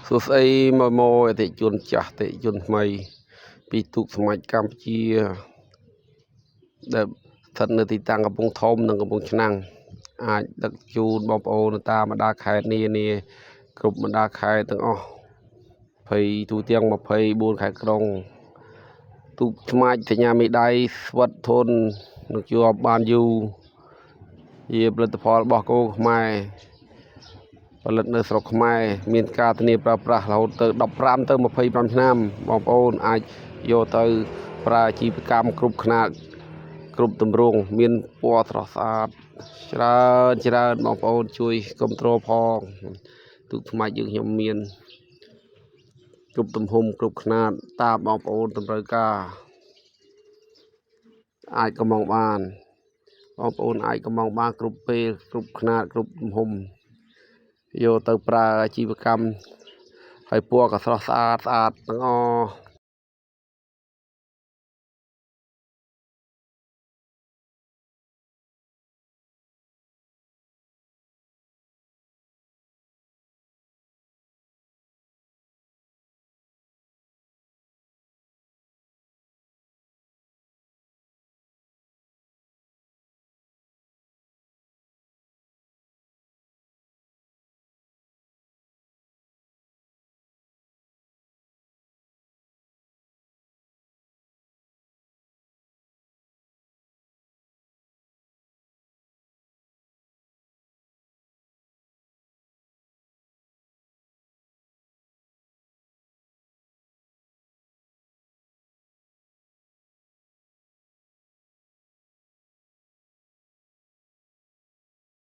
សួស្តីមកអតិជនចាស់អតិជនថ្មីពីទូកសមាជកម្ពុជាដែលស្ថិតនៅទីតាំងកំពង់ធំនិងកំពង់ឆ្នាំងអាចដឹកជូនបងប្អូននៅតាមបណ្ដាខេត្តនានាគ្រប់បណ្ដាខេត្តទាំងអស់20ទូទាំង24ខេត្តក្រុងទូកស្មាច់សញ្ញាមេដៃស្វិតធន់នឹងជាប់បានយូរជាផលិតផលរបស់គោខ្មែរផលិតនៅស្រុកខ្មែរមានការធានាប្រើប្រាស់រហូតទៅ15ទៅ25ឆ្នាំបងប្អូនអាចយកទៅប្រើអាជីវកម្មគ្រប់ខ្នាតគ្រប់ទម្រង់មានពណ៌ស្រស់ស្អាតច្រើនបងប្អូនជួយគ្រប់គ្រងផងទូកស្មាច់យើងខ្ញុំមានគ្រប់ទំហំគ្រប់ខ្នាតតាមបងប្អូនតម្រូវការអាចកំងបានបងប្អូនអាចកំងបានគ្រប់ពេលគ្រប់ខ្នាតគ្រប់ទំហំយកទៅប្រើអាជីវកម្មហើយពណ៌ក៏ស្រស់ស្អាតទាំងអស់